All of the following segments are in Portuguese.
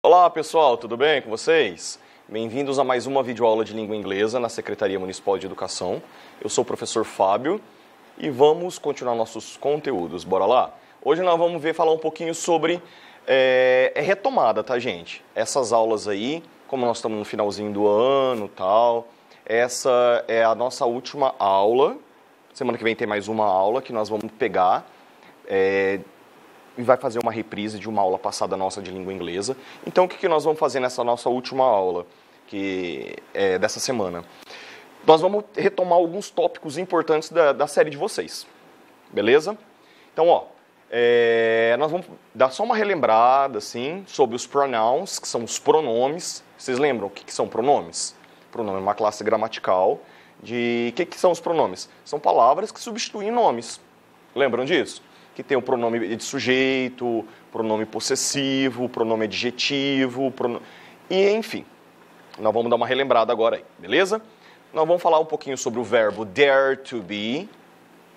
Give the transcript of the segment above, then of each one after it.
Olá pessoal, tudo bem com vocês? Bem-vindos a mais uma videoaula de língua inglesa na Secretaria Municipal de Educação. Eu sou o professor Fábio e vamos continuar nossos conteúdos, bora lá? Hoje nós vamos falar um pouquinho sobre retomada, tá gente? Essas aulas aí, como nós estamos no finalzinho do ano e tal, essa é a nossa última aula. Semana que vem tem mais uma aula que nós vamos pegar e vai fazer uma reprise de uma aula passada nossa de língua inglesa. Então, o que nós vamos fazer nessa nossa última aula dessa semana? Nós vamos retomar alguns tópicos importantes da série de vocês, beleza? Então, nós vamos dar só uma relembrada, assim, sobre os pronouns, que são os pronomes. Vocês lembram o que são pronomes? Pronome é uma classe gramatical de... O que são os pronomes? São palavras que substituem nomes. Lembram disso? Que tem o pronome de sujeito, pronome possessivo, pronome adjetivo, e enfim. Nós vamos dar uma relembrada agora aí, beleza? Nós vamos falar um pouquinho sobre o verbo dare to be.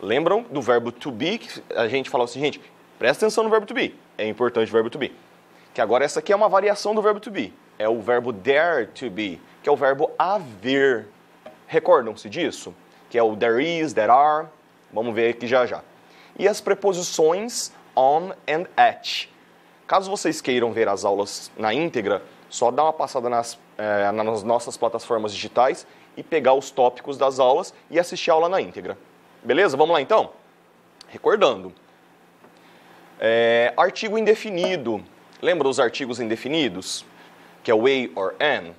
Lembram do verbo to be? Que a gente falava assim, gente, presta atenção no verbo to be. É importante o verbo to be. Que agora essa aqui é uma variação do verbo to be. É o verbo dare to be, que é o verbo haver. Recordam-se disso? Que é o there is, there are. Vamos ver aqui já já. E as preposições on and at. Caso vocês queiram ver as aulas na íntegra, só dá uma passada nas nossas plataformas digitais e pegar os tópicos das aulas e assistir a aula na íntegra. Beleza? Vamos lá então? Recordando. Artigo indefinido. Lembra dos artigos indefinidos? Que é o a or an.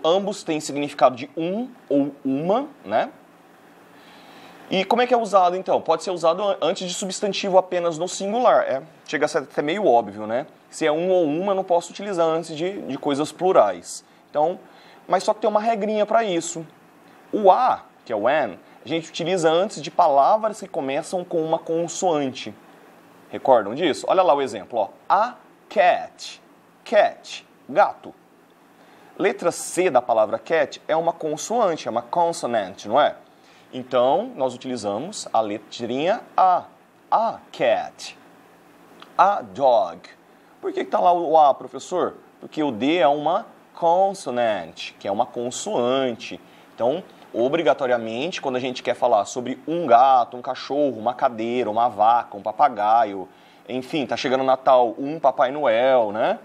Ambos têm significado de um ou uma, né? E como é que é usado, então? Pode ser usado antes de substantivo apenas no singular. Chega a ser até meio óbvio, né? Se é um ou uma, não posso utilizar antes de coisas plurais. Então, mas só que tem uma regrinha para isso. O a, que é o an, a gente utiliza antes de palavras que começam com uma consoante. Recordam disso? Olha lá o exemplo, ó. A cat. Cat, gato. Letra C da palavra cat é uma consoante, é uma consonant, não é? Então, nós utilizamos a letrinha A. A cat. A dog. Por que está lá o A, professor? Porque o D é uma consonant, que é uma consoante. Então, obrigatoriamente, quando a gente quer falar sobre um gato, um cachorro, uma cadeira, uma vaca, um papagaio, enfim, tá chegando o Natal, um Papai Noel, né?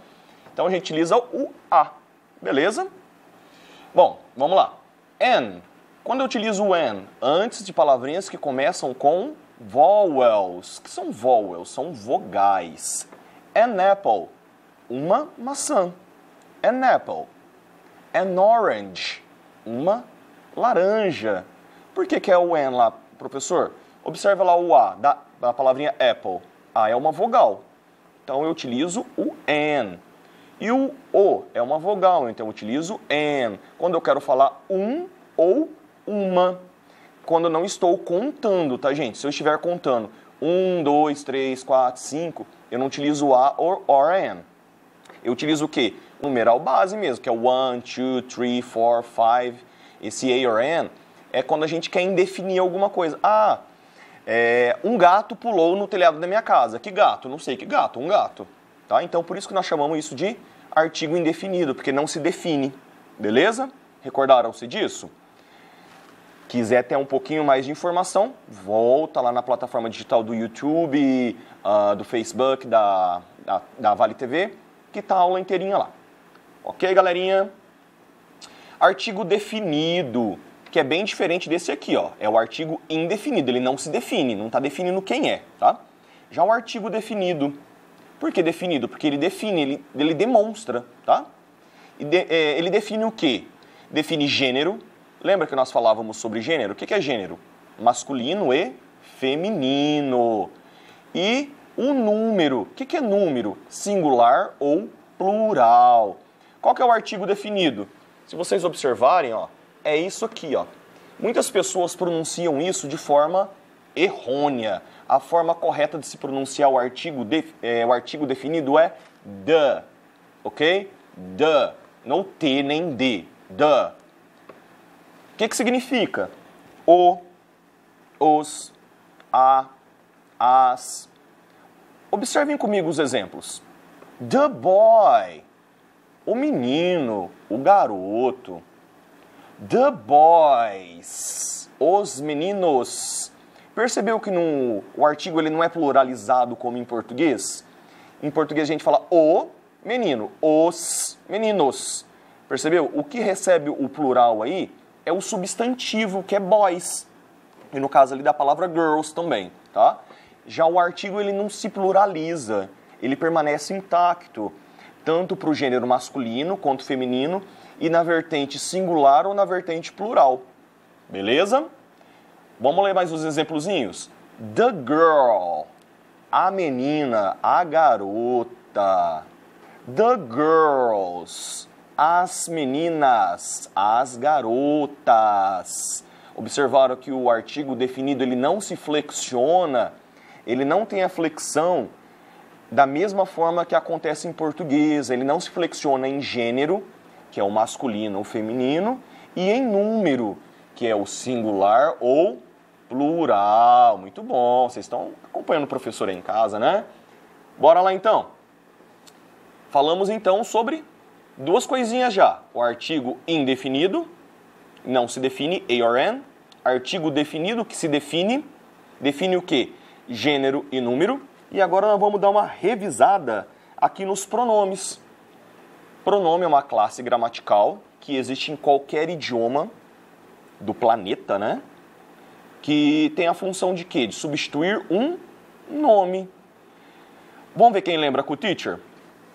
Então, a gente utiliza o A. Beleza? Bom, vamos lá. N. Quando eu utilizo o an antes de palavrinhas que começam com vowels. O que são vowels? São vogais. An apple. Uma maçã. An apple. An orange. Uma laranja. Por que é o an lá, professor? Observa lá o A da palavrinha apple. A é uma vogal. Então eu utilizo o an. E o O é uma vogal, então eu utilizo an. Quando eu quero falar um ou uma, quando eu não estou contando, tá, gente? Se eu estiver contando 1, 2, 3, 4, 5, eu não utilizo a or an. Eu utilizo o quê? O numeral base mesmo, que é 1, 2, 3, 4, 5. Esse a or an é quando a gente quer indefinir alguma coisa. Um gato pulou no telhado da minha casa. Que gato? Não sei que gato, um gato. Tá? Então, por isso que nós chamamos isso de artigo indefinido, porque não se define. Beleza? Recordaram-se disso? Quiser ter um pouquinho mais de informação, volta lá na plataforma digital do YouTube, do Facebook, da Vale TV, que tá a aula inteirinha lá. Ok, galerinha? Artigo definido, que é bem diferente desse aqui, ó. É o artigo indefinido, ele não se define, não está definindo quem é, tá? Já o artigo definido, por que definido? Porque ele define, ele demonstra, tá? Ele define o quê? Define gênero. Lembra que nós falávamos sobre gênero? O que é gênero? Masculino e feminino. E o número. O que é número? Singular ou plural. Qual que é o artigo definido? Se vocês observarem, ó, é isso aqui, ó. Muitas pessoas pronunciam isso de forma errônea. A forma correta de se pronunciar o artigo definido é the, ok? The, não T nem D, the. O que significa? O, os, a, as. Observem comigo os exemplos. The boy, o menino, o garoto. The boys, os meninos. Percebeu que o artigo ele não é pluralizado como em português? Em português a gente fala o menino, os meninos. Percebeu? O que recebe o plural aí é o substantivo, que é boys. E no caso ali da palavra girls também, tá? Já o artigo ele não se pluraliza, ele permanece intacto, tanto para o gênero masculino quanto feminino, e na vertente singular ou na vertente plural. Beleza? Vamos ler mais uns exemplozinhos? The girl, a menina, a garota. The girls, as meninas, as garotas. Observaram que o artigo definido ele não se flexiona, ele não tem a flexão da mesma forma que acontece em português. Ele não se flexiona em gênero, que é o masculino ou feminino, e em número, que é o singular ou plural. Muito bom, vocês estão acompanhando o professor aí em casa, né? Bora lá então. Falamos então sobre duas coisinhas já. O artigo indefinido, não se define, a or an. Artigo definido, que se define. Define o quê? Gênero e número. E agora nós vamos dar uma revisada aqui nos pronomes. Pronome é uma classe gramatical que existe em qualquer idioma do planeta, né? Que tem a função de quê? De substituir um nome. Vamos ver quem lembra com o teacher?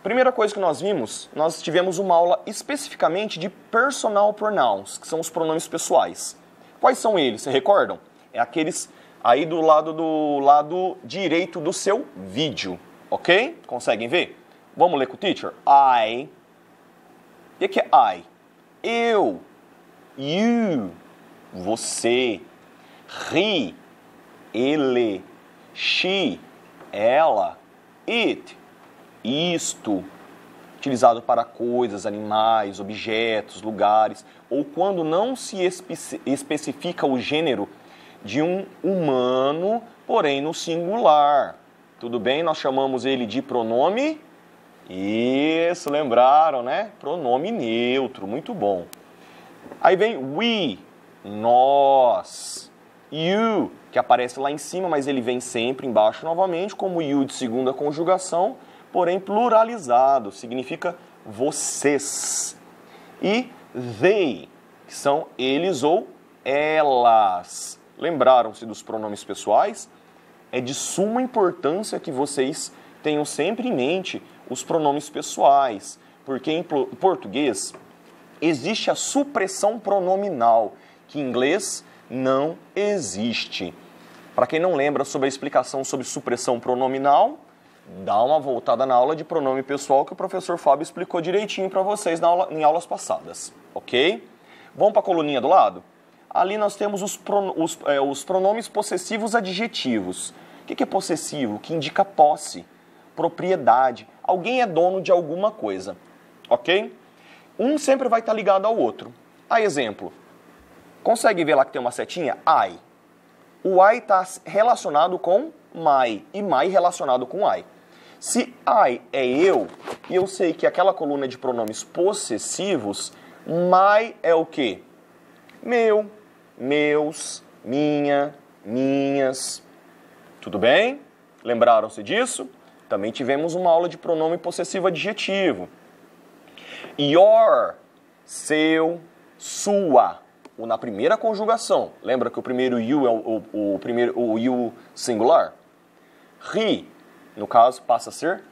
Primeira coisa que nós vimos, nós tivemos uma aula especificamente de personal pronouns, que são os pronomes pessoais. Quais são eles? Vocês recordam? É aqueles aí do lado direito do seu vídeo, ok? Conseguem ver? Vamos ler com o teacher? I. O que é I? Eu. You. Você. He. Ele. She. Ela. It. Isto. Utilizado para coisas, animais, objetos, lugares, ou quando não se especifica o gênero de um humano, porém no singular. Tudo bem? Nós chamamos ele de pronome. Isso, lembraram, né? Pronome neutro, muito bom. Aí vem we, nós. You, que aparece lá em cima, mas ele vem sempre embaixo novamente, como you de segunda conjugação, porém pluralizado, significa vocês. E they, que são eles ou elas. Lembraram-se dos pronomes pessoais? É de suma importância que vocês tenham sempre em mente os pronomes pessoais, porque em português existe a supressão pronominal, que em inglês não existe. Para quem não lembra sobre a explicação sobre supressão pronominal, dá uma voltada na aula de pronome pessoal que o professor Fábio explicou direitinho para vocês em aulas passadas, ok? Vamos para a coluninha do lado? Ali nós temos os pronomes possessivos adjetivos. O que é possessivo? Que indica posse, propriedade. Alguém é dono de alguma coisa, ok? Um sempre vai estar ligado ao outro. A exemplo, consegue ver lá que tem uma setinha? I. O I está relacionado com my e my relacionado com I. Se I é eu, e eu sei que aquela coluna de pronomes possessivos, my é o quê? Meu, meus, minha, minhas. Tudo bem? Lembraram-se disso? Também tivemos uma aula de pronome possessivo adjetivo. Your, seu, sua. Ou na primeira conjugação. Lembra que o primeiro you é o you singular? He, no caso, passa a ser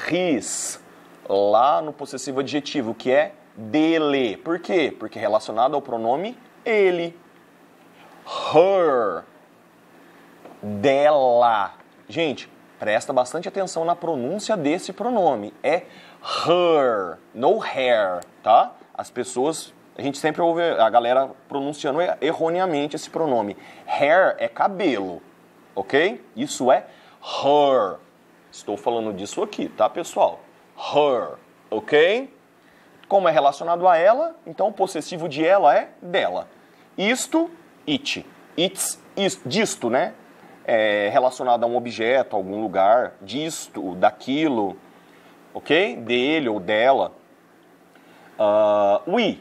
his. Lá no possessivo adjetivo, que é dele. Por quê? Porque é relacionado ao pronome ele. Her. Dela. Gente, presta bastante atenção na pronúncia desse pronome. É her, no hair, tá? As pessoas, a gente sempre ouve a galera pronunciando erroneamente esse pronome. Hair é cabelo, ok? Isso é her. Estou falando disso aqui, tá, pessoal? Her, ok? Como é relacionado a ela, então o possessivo de ela é dela. Isto, it. It's, disto, né? É relacionado a um objeto, a algum lugar, disto, daquilo, ok? Dele ou dela. We.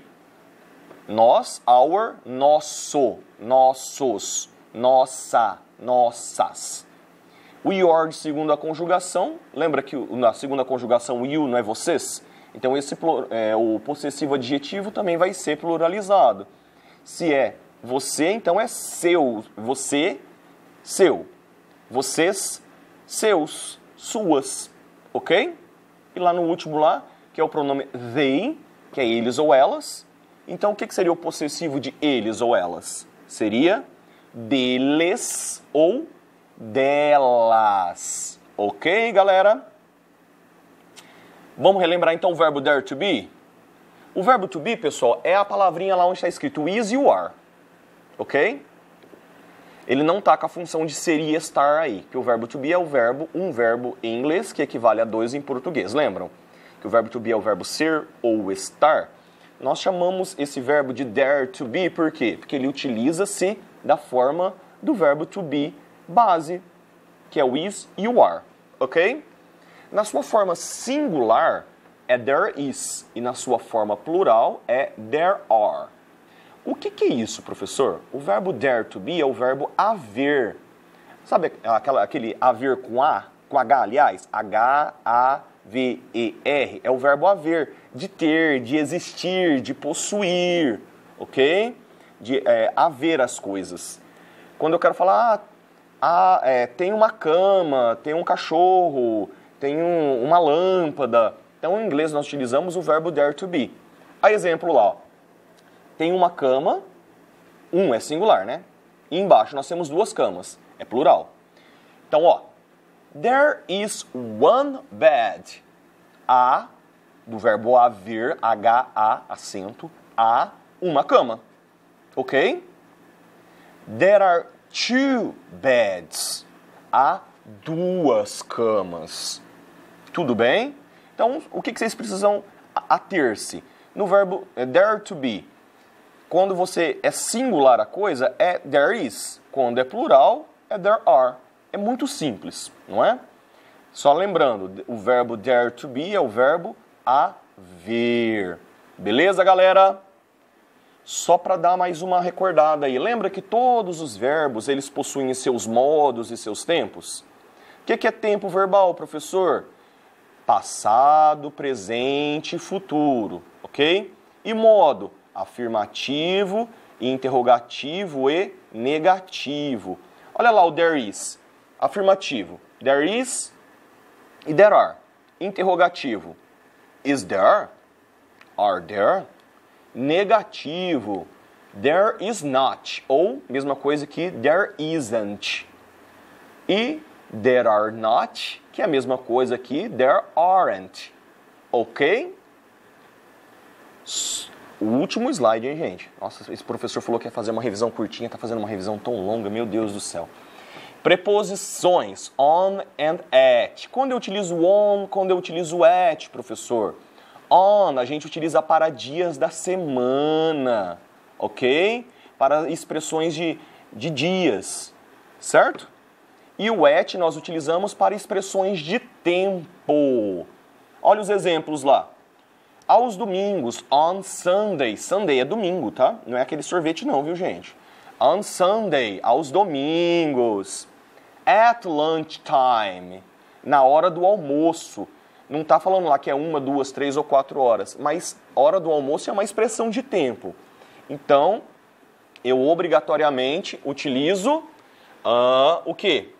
Nós, our, nosso, nossos, nossa, nossas. O your de segunda conjugação, lembra que na segunda conjugação o you não é vocês? Então o possessivo adjetivo também vai ser pluralizado. Se é você, então é seu, você, seu. Vocês, seus, suas, ok? E lá no último lá, que é o pronome they, que é eles ou elas. Então, o que seria o possessivo de eles ou elas? Seria deles ou delas. Ok, galera? Vamos relembrar, então, o verbo dare to be? O verbo to be, pessoal, é a palavrinha lá onde está escrito is you are. Ok? Ele não está com a função de ser e estar aí. Que o verbo to be é um verbo em inglês que equivale a 2 em português. Lembram? Que o verbo to be é o verbo ser ou estar. Nós chamamos esse verbo de dare to be, por quê? Porque ele utiliza-se da forma do verbo to be base, que é o is e o are, ok? Na sua forma singular é there is, e na sua forma plural é there are. O que é isso, professor? O verbo dare to be é o verbo haver. Sabe aquele haver com H, aliás? H-A-V-E-R, é o verbo haver, de ter, de existir, de possuir, ok? De haver as coisas. Quando eu quero falar, tem uma cama, tem um cachorro, tem uma lâmpada. Então, em inglês, nós utilizamos o verbo dare to be. A exemplo lá, ó. Tem uma cama, é singular, né? E embaixo nós temos 2 camas, é plural. Então, ó, there is one bed. Há, do verbo haver, H-A, acento, há uma cama. Ok? There are 2 beds. Há 2 camas. Tudo bem? Então, o que vocês precisam ater-se? No verbo dare to be, quando você é singular a coisa, é there is. Quando é plural, é there are. É muito simples, não é? Só lembrando, o verbo dare to be é o verbo haver. Beleza, galera? Só para dar mais uma recordada aí. Lembra que todos os verbos, eles possuem seus modos e seus tempos? O que é tempo verbal, professor? Passado, presente e futuro, ok? E modo? Afirmativo, interrogativo e negativo. Olha lá o there is. Afirmativo. There is e there are. Interrogativo. Is there? Are there? Negativo. There is not. Ou, mesma coisa que there isn't. E there are not, que é a mesma coisa que there aren't. Ok? O último slide, hein, gente? Nossa, esse professor falou que ia fazer uma revisão curtinha, tá fazendo uma revisão tão longa, meu Deus do céu. Preposições, on and at. Quando eu utilizo on, quando eu utilizo at, professor? On, a gente utiliza para dias da semana, ok? Para expressões de dias, certo? E o at nós utilizamos para expressões de tempo. Olha os exemplos lá. Aos domingos, on Sunday. Sunday é domingo, tá? Não é aquele sorvete não, viu, gente? On Sunday, aos domingos. At lunchtime, na hora do almoço. Não está falando lá que é 1, 2, 3 ou 4 horas, mas hora do almoço é uma expressão de tempo. Então, eu obrigatoriamente utilizo o quê?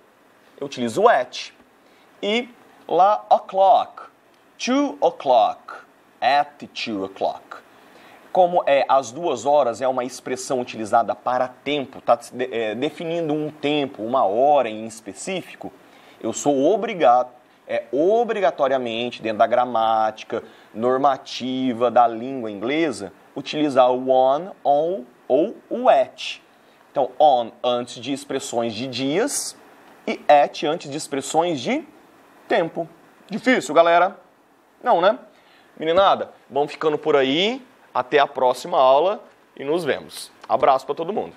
Eu utilizo at. E lá, o'clock. 2 o'clock. At 2 o'clock. Como às 2 horas é uma expressão utilizada para tempo, está definindo um tempo, uma hora em específico, eu sou obrigatoriamente, dentro da gramática normativa da língua inglesa, utilizar o on ou o at. Então, on antes de expressões de dias e at antes de expressões de tempo. Difícil, galera? Não, né? Meninada, vamos ficando por aí. Até a próxima aula e nos vemos. Abraço para todo mundo.